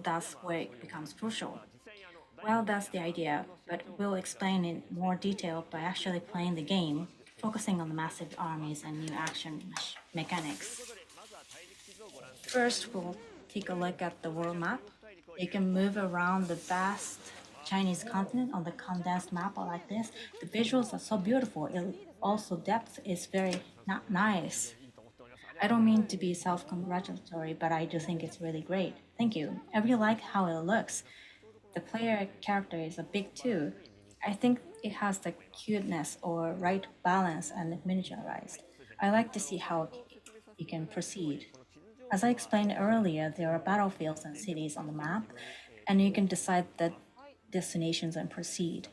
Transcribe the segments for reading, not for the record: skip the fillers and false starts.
that's where it becomes crucial. Well, that's the idea, but we'll explain in more detail by actually playing the game, focusing on the massive armies and new action mechanics. First, we'll take a look at the world map. You can move around the vast Chinese continent on the condensed map like this. The visuals are so beautiful. Also, depth is very nice. I don't mean to be self-congratulatory, but I do think it's really great. Thank you. I really like how it looks. The player character is a big too. I think it has the cuteness or right balance and miniaturized. I like to see how you can proceed. As I explained earlier, there are battlefields and cities on the map, and you can decide the destinations and proceed.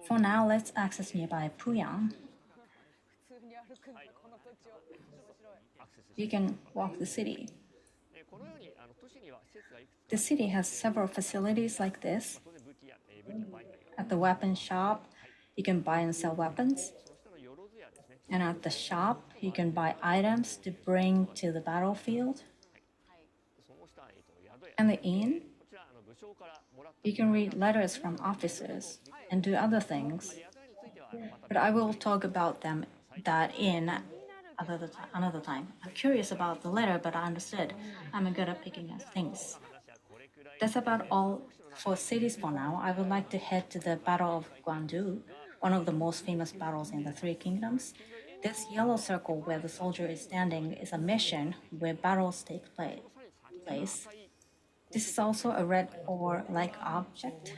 For now, let's access nearby Puyang. You can walk the city. The city has several facilities like this. At the weapon shop, you can buy and sell weapons. And at the shop, you can buy items to bring to the battlefield. And the inn, you can read letters from officers and do other things. But I will talk about that in another time. I'm curious about the letter, but I understood. I'm good at picking up things. That's about all for cities for now. I would like to head to the Battle of Guandu, one of the most famous battles in the Three Kingdoms. This yellow circle where the soldier is standing is a mission where battles take place. This is also a red ore-like object,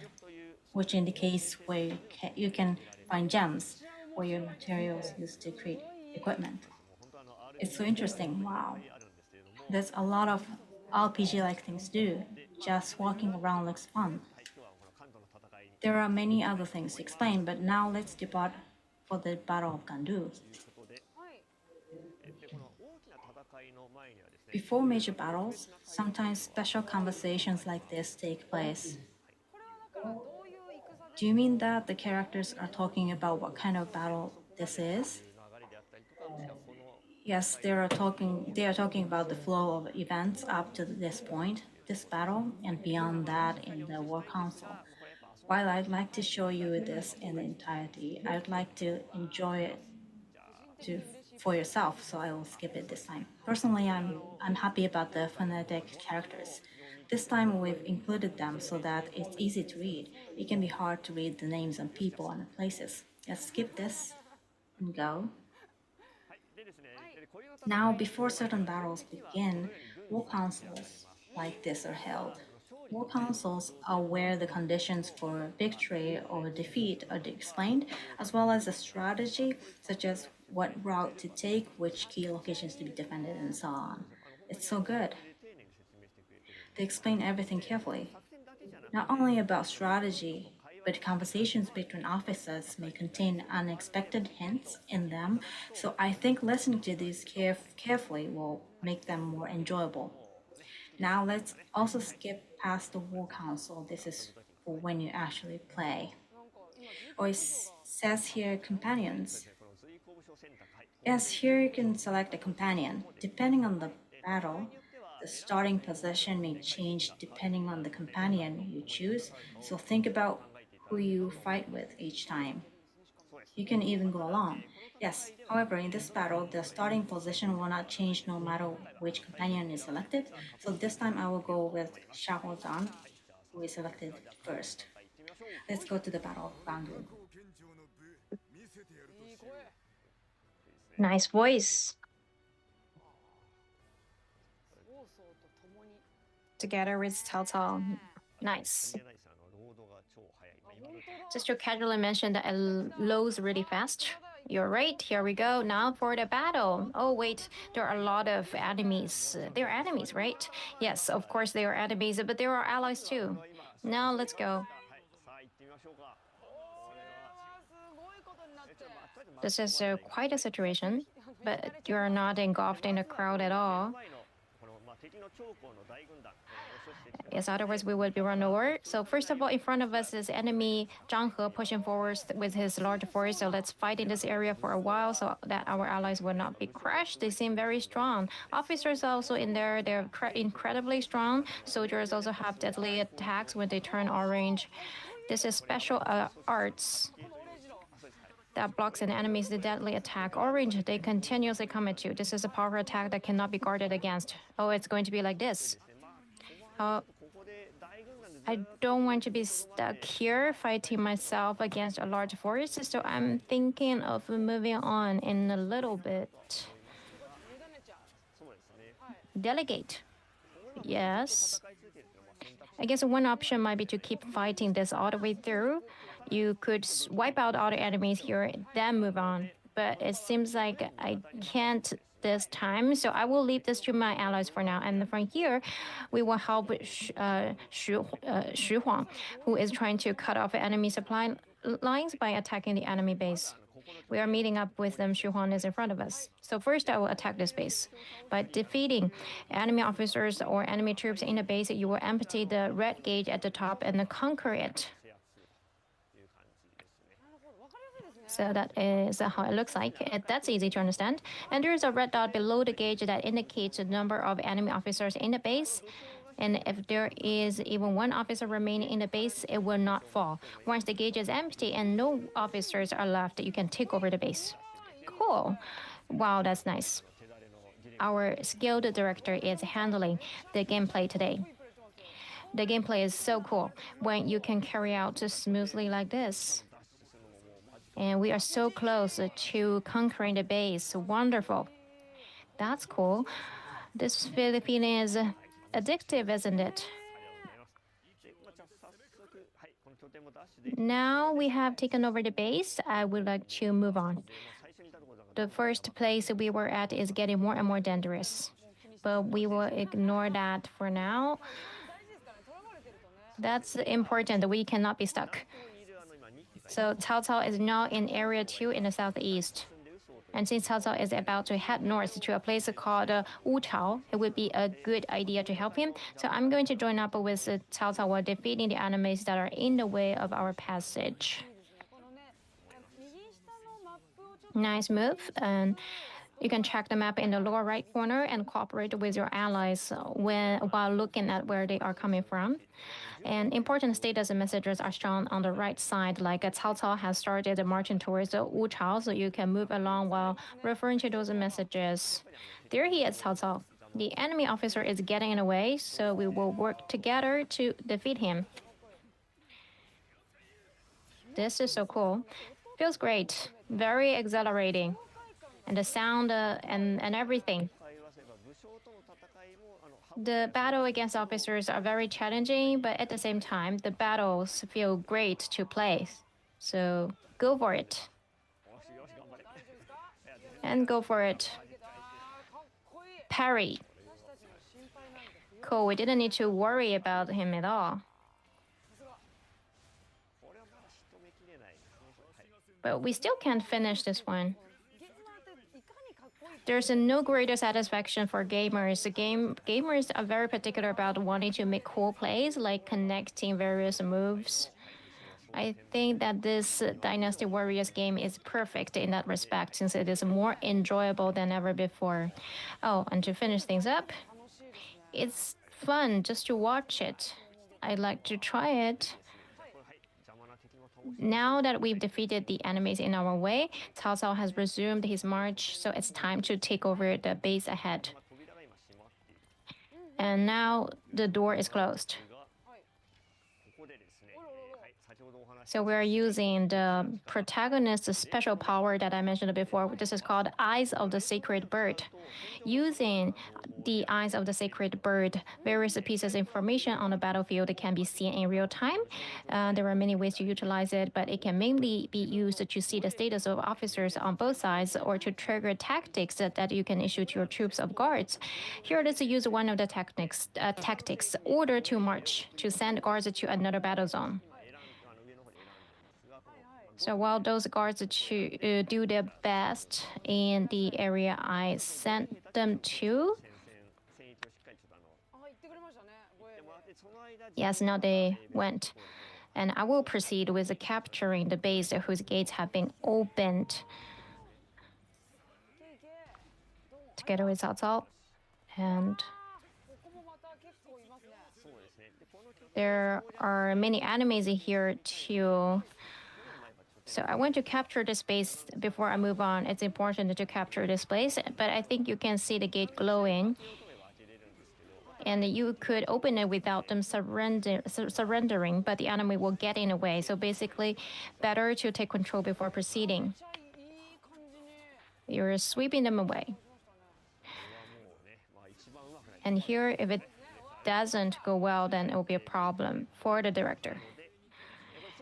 which indicates where you can find gems or your materials used to create equipment. It's so interesting. Wow. There's a lot of RPG-like things to do. Just walking around looks fun. There are many other things to explain, but now let's depart for the Battle of Gandu. Before major battles, sometimes special conversations like this take place. Do you mean that the characters are talking about what kind of battle this is? Yes, they are talking about the flow of events up to this point, this battle, and beyond that in the War Council. While I'd like to show you this in entirety, I'd like to enjoy it for yourself, so I will skip it this time. Personally, I'm happy about the phonetic characters. This time we've included them so that it's easy to read. It can be hard to read the names of people and places. Let's skip this and go. Now, before certain battles begin, war councils like this are held. War councils are where the conditions for victory or defeat are explained, as well as a strategy, such as what route to take, which key locations to be defended, and so on. It's so good. They explain everything carefully. Not only about strategy, but conversations between officers may contain unexpected hints in them, so I think listening to these carefully will make them more enjoyable. Now let's also skip past the War Council. This is for when you actually play. Or it says here companions. Yes, here you can select a companion. Depending on the battle, the starting position may change depending on the companion you choose, so think about who you fight with each time. You can even go along. Yes, however, in this battle, the starting position will not change no matter which companion is selected, so this time I will go with Shahodan, who is selected first. Let's go to the Battle of Guandu. Nice voice. Together with Cao Cao. Nice. Just to casually mention that it loads really fast. You're right. Here we go. Now for the battle. Oh, wait. There are a lot of enemies. They're enemies, right? Yes, of course they are enemies, but there are allies too. Now let's go. This is quite a situation, but you're not engulfed in a crowd at all. Yes, otherwise we would be run over. So first of all, in front of us is enemy Zhang He pushing forward with his large force. So let's fight in this area for a while so that our allies will not be crushed. They seem very strong. Officers are also in there. They're incredibly strong. Soldiers also have deadly attacks when they turn orange. This is special arts that blocks an enemy's deadly attack. Orange, they continuously come at you. This is a power attack that cannot be guarded against. Oh, it's going to be like this. Uh, I don't want to be stuck here fighting myself against a large force, so I'm thinking of moving on in a little bit. Delegate. Yes. I guess one option might be to keep fighting this all the way through. You could wipe out all the enemies here, then move on. But it seems like I can't this time, so I will leave this to my allies for now. And from here, we will help Xu Huang, who is trying to cut off enemy supply lines by attacking the enemy base. We are meeting up with them. Xu Huang is in front of us. So first, I will attack this base. By defeating enemy officers or enemy troops in the base, you will empty the red gauge at the top and conquer it. So that is how it looks like. That's easy to understand. And there is a red dot below the gauge that indicates the number of enemy officers in the base. And if there is even one officer remaining in the base, it will not fall. Once the gauge is empty and no officers are left, you can take over the base. Cool. Wow, that's nice. Our skilled director is handling the gameplay today. The gameplay is so cool when you can carry out smoothly like this. And we are so close to conquering the base. Wonderful. That's cool. This Philippine is addictive, isn't it? Now we have taken over the base. I would like to move on. The first place we were at is getting more and more dangerous. But we will ignore that for now. That's important. We cannot be stuck. So Cao Cao is now in Area 2 in the southeast. And since Cao Cao is about to head north to a place called Wuchao, it would be a good idea to help him. So I'm going to join up with Cao Cao while defeating the enemies that are in the way of our passage. Nice move. And you can check the map in the lower right corner and cooperate with your allies while looking at where they are coming from. And important status messages are shown on the right side, like Cao Cao has started marching towards Wuchao, so you can move along while referring to those messages. There he is, Cao Cao. The enemy officer is getting in the way, so we will work together to defeat him. This is so cool. Feels great. Very exhilarating. And the sound and everything. The battle against officers are very challenging, but at the same time, the battles feel great to play. So go for it. And go for it. Parry. Cool, we didn't need to worry about him at all. But we still can't finish this one. There's no greater satisfaction for gamers. Gamers are very particular about wanting to make cool plays, like connecting various moves. I think that this Dynasty Warriors game is perfect in that respect, since it is more enjoyable than ever before. Oh, and to finish things up, it's fun just to watch it. I'd like to try it. Now that we've defeated the enemies in our way, Cao Cao has resumed his march, so it's time to take over the base ahead. And now the door is closed. So we're using the protagonist's special power that I mentioned before. This is called Eyes of the Sacred Bird. Using the Eyes of the Sacred Bird, various pieces of information on the battlefield can be seen in real time. There are many ways to utilize it, but it can mainly be used to see the status of officers on both sides or to trigger tactics that you can issue to your troops of guards. Here, let's use one of the tactics, order to march, to send guards to another battle zone. So while those guards do their best in the area I sent them to, Yes, now they went. And I will proceed with capturing the base whose gates have been opened together with Cao Cao. And there are many enemies here too. So I want to capture this base before I move on. It's important to capture this place, but I think you can see the gate glowing. And you could open it without them surrendering, but the enemy will get in the way. So basically, better to take control before proceeding. You're sweeping them away. And here, if it doesn't go well, then it will be a problem for the director.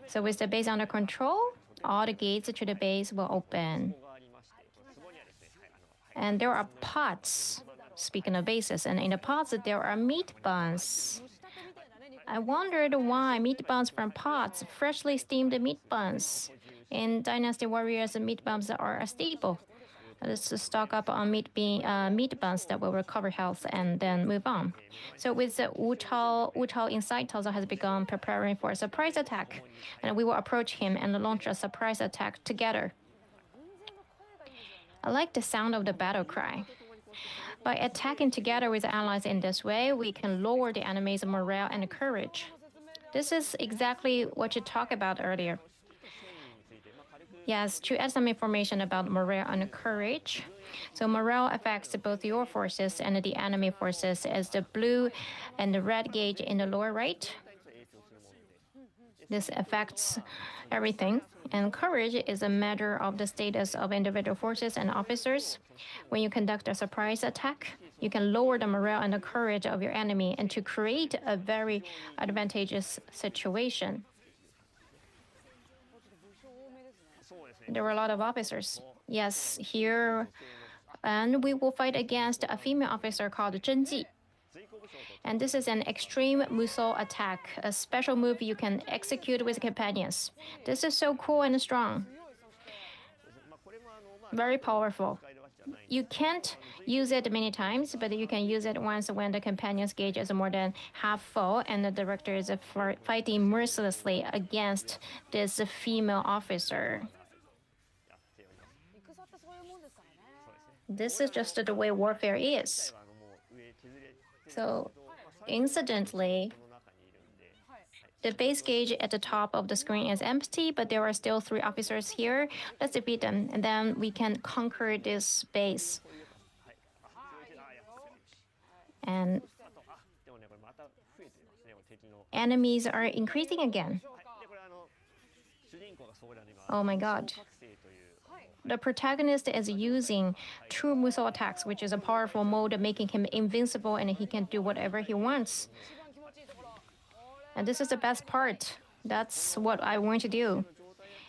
So with the base under control, all the gates to the base will open. And there are pots, speaking of bases, and in the pots there are meat buns. I wondered why meat buns from pots, freshly steamed meat buns. In Dynasty Warriors, meat buns are a staple. Let's stock up on meat buns that will recover health and then move on. So with the Wu Chao inside, Cao Cao has begun preparing for a surprise attack. And we will approach him and launch a surprise attack together. I like the sound of the battle cry. By attacking together with allies in this way, we can lower the enemy's morale and courage. This is exactly what you talked about earlier. Yes, to add some information about morale and courage. So morale affects both your forces and the enemy forces as the blue and the red gauge in the lower right. This affects everything. And courage is a matter of the status of individual forces and officers. When you conduct a surprise attack, you can lower the morale and the courage of your enemy and to create a very advantageous situation. There were a lot of officers. Yes, here. And we will fight against a female officer called Zhenji. And this is an extreme Musou attack, a special move you can execute with companions. This is so cool and strong. Very powerful. You can't use it many times, but you can use it once when the companion's gauge is more than half full and the director is fighting mercilessly against this female officer. This is just the way warfare is. So, incidentally, the base gauge at the top of the screen is empty, but there are still 3 officers here. Let's defeat them, and then we can conquer this base. And enemies are increasing again. Oh my god. The protagonist is using true Musou attacks, which is a powerful mode making him invincible and he can do whatever he wants. And this is the best part. That's what I want to do.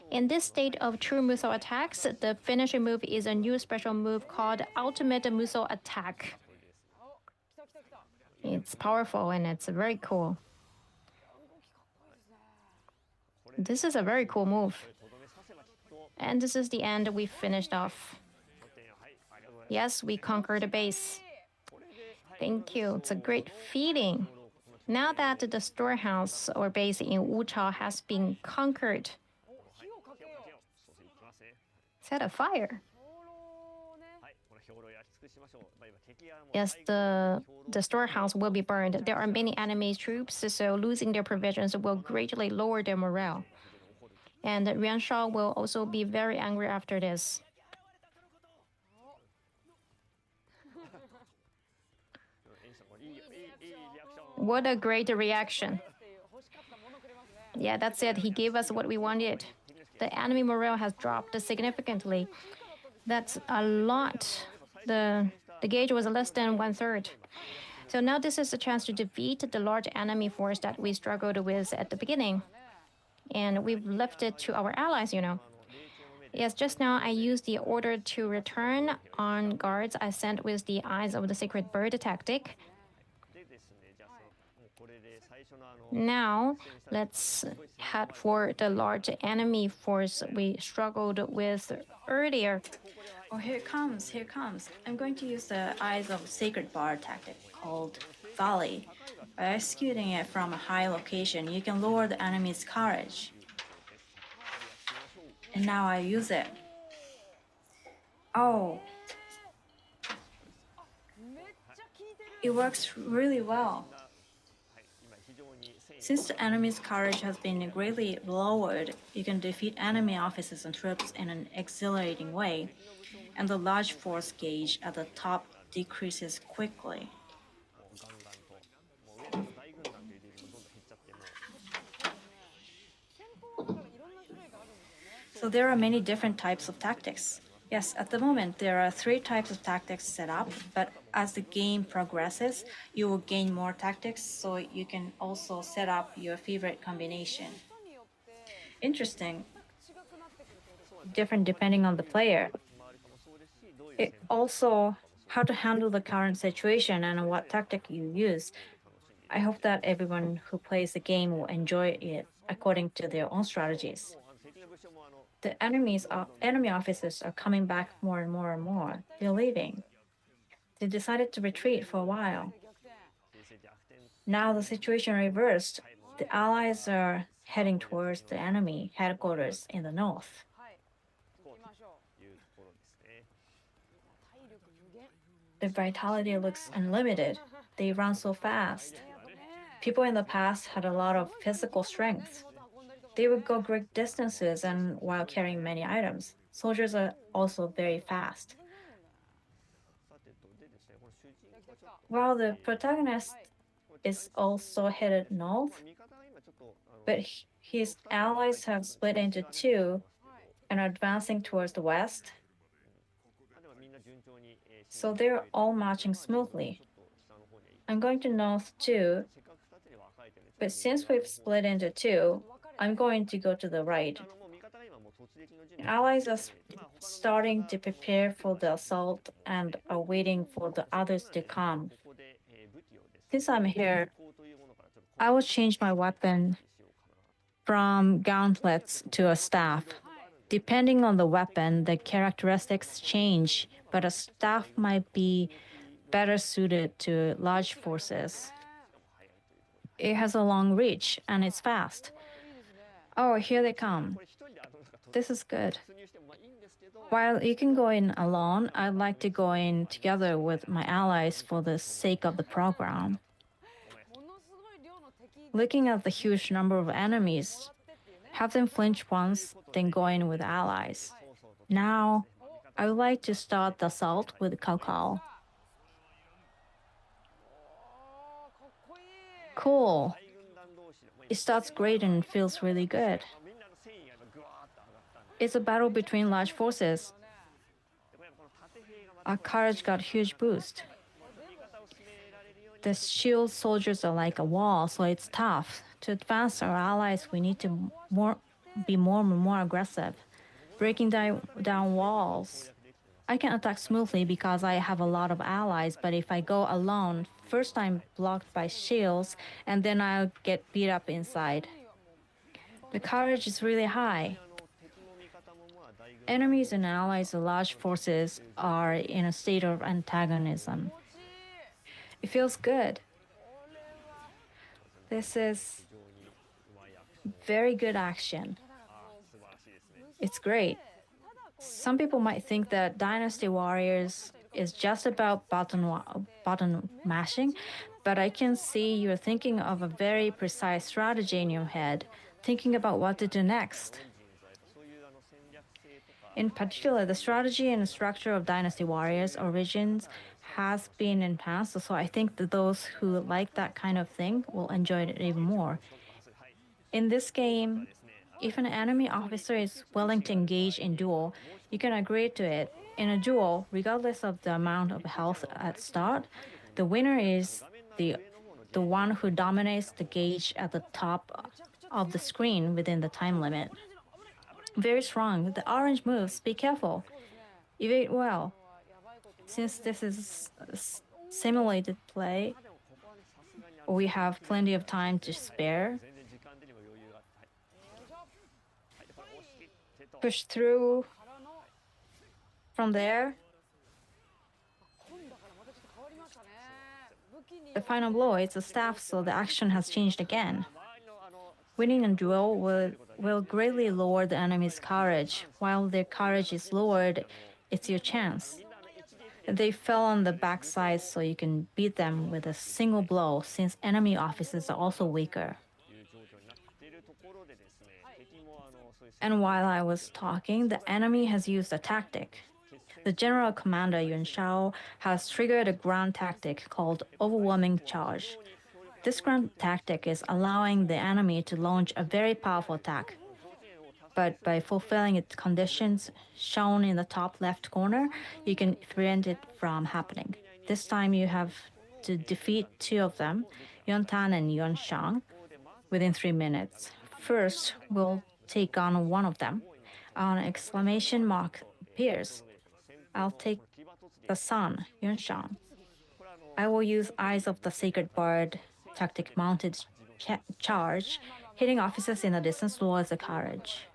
In this state of true Musou attacks, the finishing move is a new special move called Ultimate Musou Attack. It's powerful and it's very cool. This is a very cool move. And this is the end. We finished off. Yes, we conquered the base. Thank you. It's a great feeling. Now that the storehouse or base in Wu Chao has been conquered, set a fire. Yes, the storehouse will be burned. There are many enemy troops, so losing their provisions will greatly lower their morale. And Yuan Shao will also be very angry after this. What a great reaction. Yeah, that's it. He gave us what we wanted. The enemy morale has dropped significantly. That's a lot. The gauge was less than 1/3. So now this is a chance to defeat the large enemy force that we struggled with at the beginning. And we've left it to our allies, you know. Yes, just now I used the order to return on guards I sent with the Eyes of the Sacred Bird tactic. Now, let's head for the large enemy force we struggled with earlier. Oh, here it comes, here it comes. I'm going to use the Eyes of Sacred Bar tactic called Volley. By executing it from a high location, you can lower the enemy's courage. And now I use it. Oh, it works really well. Since the enemy's courage has been greatly lowered, you can defeat enemy officers and troops in an exhilarating way, and the large force gauge at the top decreases quickly. So there are many different types of tactics. Yes, at the moment there are 3 types of tactics set up, but as the game progresses, you will gain more tactics, so you can also set up your favorite combination. Interesting. Different depending on the player. It also how to handle the current situation and what tactic you use. I hope that everyone who plays the game will enjoy it according to their own strategies. The enemy officers are coming back more and more and more. They're leaving. They decided to retreat for a while. Now the situation reversed. The allies are heading towards the enemy headquarters in the north. The vitality looks unlimited. They run so fast. People in the past had a lot of physical strength. They would go great distances and while carrying many items. Soldiers are also very fast. While the protagonist is also headed north, but his allies have split into 2 and are advancing towards the west. So they're all marching smoothly. I'm going to north too, but since we've split into 2, I'm going to go to the right. Allies are starting to prepare for the assault and are waiting for the others to come. Since I'm here, I will change my weapon from gauntlets to a staff. Depending on the weapon, the characteristics change, but a staff might be better suited to large forces. It has a long reach and it's fast. Oh, here they come. This is good. While you can go in alone, I'd like to go in together with my allies for the sake of the program. Looking at the huge number of enemies, have them flinch once, then go in with allies. Now, I would like to start the assault with Cao. Cool. It starts great and feels really good. It's a battle between large forces. Our courage got a huge boost. The shield soldiers are like a wall, so it's tough. To advance our allies, we need to be more aggressive, breaking down walls. I can attack smoothly because I have a lot of allies, but if I go alone, first I'm blocked by shields, and then I'll get beat up inside. The courage is really high. Enemies and allies of large forces are in a state of antagonism. It feels good. This is very good action. It's great. Some people might think that Dynasty Warriors is just about button mashing, but I can see you're thinking of a very precise strategy in your head, thinking about what to do next. In particular, the strategy and structure of Dynasty Warriors Origins has been enhanced, so I think that those who like that kind of thing will enjoy it even more. In this game, if an enemy officer is willing to engage in duel, you can agree to it. In a duel, regardless of the amount of health at start, the winner is the one who dominates the gauge at the top of the screen within the time limit. Very strong. The orange moves. Be careful. Evade well. Since this is simulated play, we have plenty of time to spare. Push through from there. The final blow is a staff, so the action has changed again. Winning a duel will greatly lower the enemy's courage. While their courage is lowered, it's your chance. They fell on the backside, so you can beat them with a single blow, since enemy officers are also weaker. And while I was talking, the enemy has used a tactic. The general commander Yun Shao has triggered a ground tactic called overwhelming charge. This ground tactic is allowing the enemy to launch a very powerful attack. But by fulfilling its conditions shown in the top left corner, you can prevent it from happening. This time you have to defeat two of them, Yontan and Yonshang, within 3 minutes. First, we'll take on one of them. An exclamation mark appears. I'll take the sun, Yunshan. I will use Eyes of the Sacred Bird tactic mounted charge, hitting officers in the distance lowers the courage.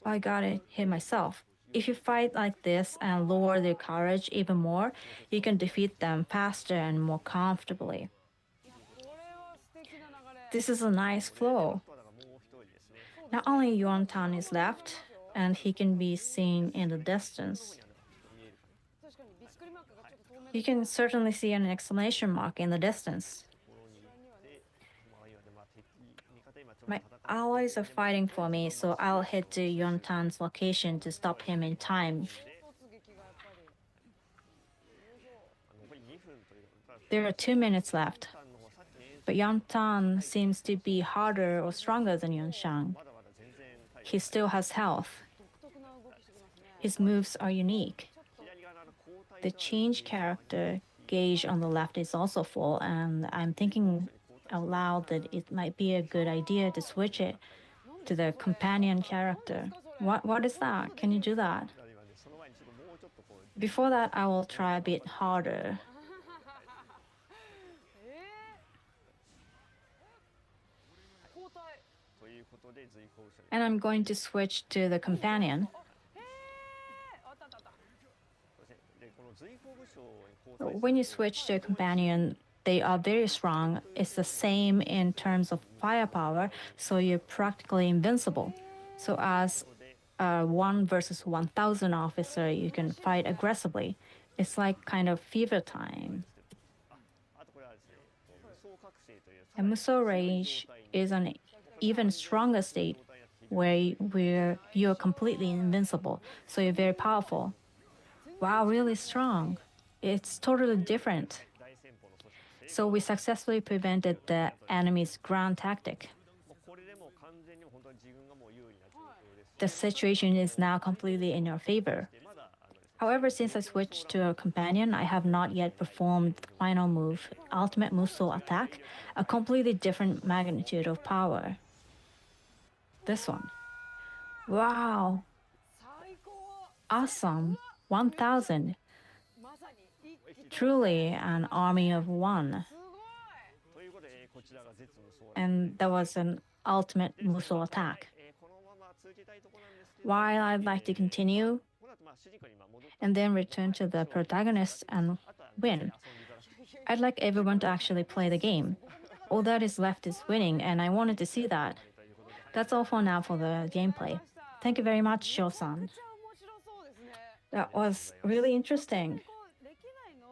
I got it, hit myself. If you fight like this and lower their courage even more, you can defeat them faster and more comfortably. This is a nice flow. Not only Yuan Tan is left, and he can be seen in the distance. You can certainly see an exclamation mark in the distance. My allies are fighting for me, so I'll head to Yuan Tan's location to stop him in time. There are 2 minutes left, but Yuan Tan seems to be harder or stronger than Yuan Shang. He still has health. His moves are unique. The change character gauge on the left is also full, and I'm thinking out loud that it might be a good idea to switch it to the companion character. What is that? Can you do that? Before that, I will try a bit harder. And I'm going to switch to the companion. When you switch to a companion, they are very strong. It's the same in terms of firepower, so you're practically invincible. So as a 1 versus 1,000 officer, you can fight aggressively. It's like kind of fever time. And Musou Rage is an even stronger state where you're completely invincible, so you're very powerful. Wow, really strong. It's totally different. So we successfully prevented the enemy's ground tactic. The situation is now completely in your favor. However, since I switched to a companion, I have not yet performed the final move, Ultimate Musou Attack, a completely different magnitude of power. This one. Wow! Awesome! 1,000. Truly an army of one. And that was an ultimate Musou attack. While I'd like to continue and then return to the protagonist and win, I'd like everyone to actually play the game. All that is left is winning, and I wanted to see that. That's all for now for the gameplay. Thank you very much, Sho-san. That was really interesting.